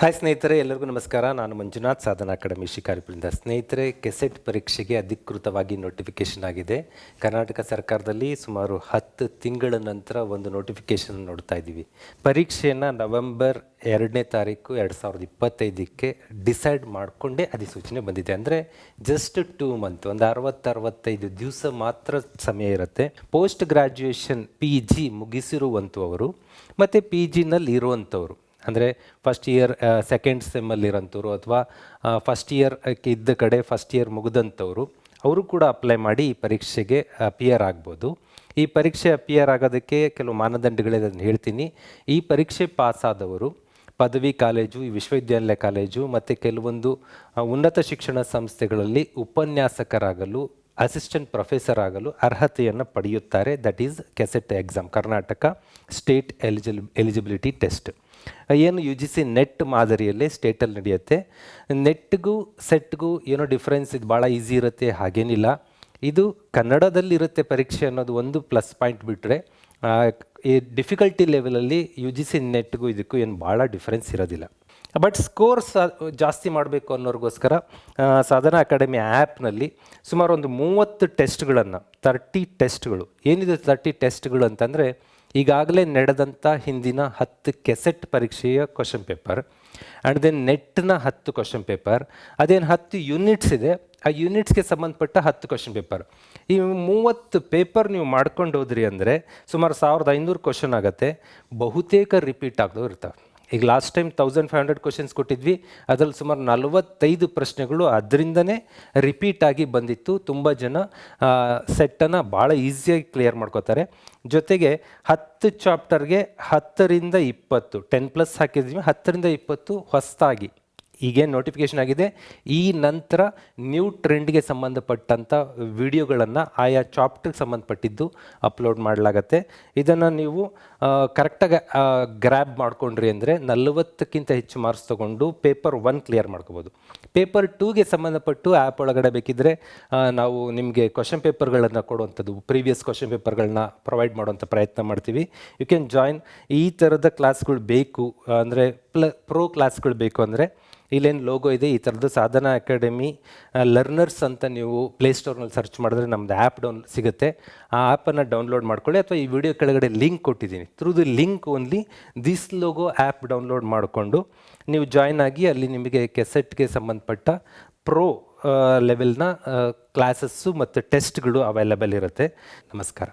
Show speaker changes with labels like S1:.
S1: Hi ಸ್ನೇಹಿತರೆ, ಎಲ್ಲರಿಗೂ ನಮಸ್ಕಾರ. ನಾನು ಮಂಜುನಾಥ್, ಸಾಧನಾ ಅಕಾಡೆಮಿ ಶಿಕಾರಿಪುರದಿಂದ. ಸ್ನೇಹಿತರೆ, ಕೆಸೆಟ್ ಪರೀಕ್ಷೆಗೆ ಅಧಿಕೃತವಾಗಿ ನೋಟಿಫಿಕೇಷನ್ ಆಗಿದೆ. ಕರ್ನಾಟಕ ಸರ್ಕಾರದಲ್ಲಿ ಸುಮಾರು 10 ತಿಂಗಳ ನಂತರ ಒಂದು ನೋಟಿಫಿಕೇಷನ್ ನೋಡ್ತಾ ಇದ್ದೀವಿ. ಪರೀಕ್ಷೆಯನ್ನು ನವೆಂಬರ್ 2ನೇ ತಾರೀಕು 2025ಕ್ಕೆ ಡಿಸೈಡ್ ಮಾಡಿಕೊಂಡೇ ಅಧಿಸೂಚನೆ ಬಂದಿದೆ. ಅಂದರೆ ಜಸ್ಟ್ 2 ಮಂತ್, ಒಂದು 60-65 ದಿವಸ ಮಾತ್ರ ಸಮಯ ಇರುತ್ತೆ. ಪೋಸ್ಟ್ ಗ್ರ್ಯಾಜುಯೇಷನ್ PG ಮುಗಿಸಿರುವಂಥವರು ಮತ್ತು PGನಲ್ಲಿ ಇರುವಂಥವ್ರು, ಅಂದರೆ ಫಸ್ಟ್ ಇಯರ್ ಸೆಕೆಂಡ್ ಸೆಮ್ಮಲ್ಲಿರೋಂಥವ್ರು ಅಥವಾ ಫಸ್ಟ್ ಇಯರ್ ಇದ್ದ ಕಡೆ ಫಸ್ಟ್ ಇಯರ್ ಮುಗಿದಂಥವ್ರು, ಅವರು ಕೂಡ ಅಪ್ಲೈ ಮಾಡಿ ಈ ಪರೀಕ್ಷೆಗೆ ಅಪಿಯರ್ ಆಗ್ಬೋದು. ಈ ಪರೀಕ್ಷೆ ಅಪಿಯರ್ ಆಗೋದಕ್ಕೆ ಕೆಲವು ಮಾನದಂಡಗಳಿದೆ, ಅದನ್ನು ಹೇಳ್ತೀನಿ. ಈ ಪರೀಕ್ಷೆ ಪಾಸಾದವರು ಪದವಿ ಕಾಲೇಜು, ಈ ವಿಶ್ವವಿದ್ಯಾನಿಲಯ ಕಾಲೇಜು ಮತ್ತು ಕೆಲವೊಂದು ಉನ್ನತ ಶಿಕ್ಷಣ ಸಂಸ್ಥೆಗಳಲ್ಲಿ ಉಪನ್ಯಾಸಕರಾಗಲು, ಅಸಿಸ್ಟೆಂಟ್ ಪ್ರೊಫೆಸರ್ ಆಗಲು ಅರ್ಹತೆಯನ್ನು ಪಡೆಯುತ್ತಾರೆ. That is KSET exam, Karnataka state eligibility test. ಏನು UGC ನೆಟ್ ಮಾದರಿಯಲ್ಲೇ ಸ್ಟೇಟಲ್ಲಿ ನಡೆಯುತ್ತೆ. ನೆಟ್ಗೂ ಸೆಟ್ಗೂ ಏನೋ ಡಿಫ್ರೆನ್ಸ್, ಇದು ಭಾಳ ಈಸಿ ಇರುತ್ತೆ ಹಾಗೇನಿಲ್ಲ. ಇದು ಕನ್ನಡದಲ್ಲಿರುತ್ತೆ ಪರೀಕ್ಷೆ ಅನ್ನೋದು ಒಂದು ಪ್ಲಸ್ ಪಾಯಿಂಟ್ ಬಿಟ್ಟರೆ, ಈ ಡಿಫಿಕಲ್ಟಿ ಲೆವೆಲಲ್ಲಿ UGC ನೆಟ್ಗೂ ಇದಕ್ಕೂ ಏನು ಭಾಳ ಡಿಫ್ರೆನ್ಸ್ ಇರೋದಿಲ್ಲ. ಬಟ್ ಸ್ಕೋರ್ಸ್ ಜಾಸ್ತಿ ಮಾಡಬೇಕು ಅನ್ನೋರಿಗೋಸ್ಕರ ಸಾಧನಾ ಅಕಾಡೆಮಿ ಆ್ಯಪ್ನಲ್ಲಿ ಸುಮಾರು ಒಂದು 30 ಟೆಸ್ಟ್ಗಳನ್ನು, 30 ಟೆಸ್ಟ್ಗಳು. ಏನಿದೆ 30 ಟೆಸ್ಟ್ಗಳು ಅಂತಂದರೆ, ಈಗಾಗಲೇ ನಡೆದಂಥ ಹಿಂದಿನ 10 ಕೆಸೆಟ್ ಪರೀಕ್ಷೆಯ ಕ್ವಶನ್ ಪೇಪರ್ ಆ್ಯಂಡ್ ದೆನ್ ನೆಟ್ನ 10 ಕ್ವಶನ್ ಪೇಪರ್, ಅದೇನು 10 ಯೂನಿಟ್ಸ್ ಇದೆ, ಆ ಯೂನಿಟ್ಸ್ಗೆ ಸಂಬಂಧಪಟ್ಟ 10 ಕ್ವಶನ್ ಪೇಪರ್. ಈ 30 ಪೇಪರ್ ನೀವು ಮಾಡ್ಕೊಂಡು ಹೋದ್ರಿ ಅಂದರೆ ಸುಮಾರು 1500 ಕ್ವಶನ್ ಆಗುತ್ತೆ. ಬಹುತೇಕ ರಿಪೀಟ್ ಆಗದವು ಇರ್ತವೆ. ಈಗ ಲಾಸ್ಟ್ ಟೈಮ್ 1500 ಕ್ವಶನ್ಸ್ ಕೊಟ್ಟಿದ್ವಿ, ಅದರಲ್ಲಿ ಸುಮಾರು 45 ಪ್ರಶ್ನೆಗಳು ಅದರಿಂದನೇ ರಿಪೀಟ್ ಆಗಿ ಬಂದಿತ್ತು. ತುಂಬ ಜನ ಸೆಟ್ಟನ್ನು ಭಾಳ ಈಸಿಯಾಗಿ ಕ್ಲಿಯರ್ ಮಾಡ್ಕೋತಾರೆ. ಜೊತೆಗೆ 10 ಚಾಪ್ಟರ್ಗೆ 10ರಿಂದ 20, 10+ ಹಾಕಿದ್ವಿ, 10ರಿಂದ 20 ಹೊಸದಾಗಿ ಈಗೇನು ನೋಟಿಫಿಕೇಷನ್ ಆಗಿದೆ, ಈ ನಂತರ ನ್ಯೂ ಟ್ರೆಂಡ್ಗೆ ಸಂಬಂಧಪಟ್ಟಂಥ ವಿಡಿಯೋಗಳನ್ನು ಆಯಾ ಚಾಪ್ಟರ್ಗೆ ಸಂಬಂಧಪಟ್ಟಿದ್ದು ಅಪ್ಲೋಡ್ ಮಾಡಲಾಗತ್ತೆ. ಇದನ್ನು ನೀವು ಕರೆಕ್ಟಾಗಿ ಗ್ರ್ಯಾಬ್ ಮಾಡ್ಕೊಂಡ್ರಿ ಅಂದರೆ 40ಕ್ಕಿಂತ ಹೆಚ್ಚು ಮಾರ್ಕ್ಸ್ ತೊಗೊಂಡು ಪೇಪರ್ 1 ಕ್ಲಿಯರ್ ಮಾಡ್ಕೋಬೋದು. ಪೇಪರ್ 2ಗೆ ಸಂಬಂಧಪಟ್ಟು ಆ್ಯಪ್ ಒಳಗಡೆ ಬೇಕಿದ್ದರೆ ನಾವು ನಿಮಗೆ ಕ್ವಶನ್ ಪೇಪರ್ಗಳನ್ನು ಕೊಡುವಂಥದ್ದು, ಪ್ರೀವಿಯಸ್ ಕ್ವಶನ್ ಪೇಪರ್ಗಳನ್ನ ಪ್ರೊವೈಡ್ ಮಾಡುವಂಥ ಪ್ರಯತ್ನ ಮಾಡ್ತೀವಿ. You can join. ಈ ಥರದ ಕ್ಲಾಸ್ಗಳು ಬೇಕು ಅಂದರೆ ಪ್ರೋ ಕ್ಲಾಸ್ಗಳು ಬೇಕು ಅಂದರೆ ಇಲ್ಲೇನು ಲೋಗೋ ಇದೆ, ಈ ಥರದ್ದು ಸಾಧನಾ ಅಕಾಡೆಮಿ ಲರ್ನರ್ಸ್ ಅಂತ ನೀವು ಪ್ಲೇಸ್ಟೋರ್ನಲ್ಲಿ ಸರ್ಚ್ ಮಾಡಿದ್ರೆ ನಮ್ಮದು ಆ್ಯಪ್ ಸಿಗುತ್ತೆ. ಆ ಆ್ಯಪನ್ನು ಡೌನ್ಲೋಡ್ ಮಾಡ್ಕೊಳ್ಳಿ, ಅಥವಾ ಈ ವಿಡಿಯೋ ಕೆಳಗಡೆ ಲಿಂಕ್ ಕೊಟ್ಟಿದ್ದೀನಿ. Through the link only this logo app download ಮಾಡಿಕೊಂಡು ನೀವು ಜಾಯ್ನ್ ಆಗಿ ಅಲ್ಲಿ ನಿಮಗೆ ಕೆಸೆಟ್ಗೆ ಸಂಬಂಧಪಟ್ಟ ಪ್ರೋ ಲೆವೆಲ್ನ ಕ್ಲಾಸಸ್ಸು ಮತ್ತು ಟೆಸ್ಟ್ಗಳು ಅವೈಲೇಬಲ್ ಇರುತ್ತೆ. ನಮಸ್ಕಾರ.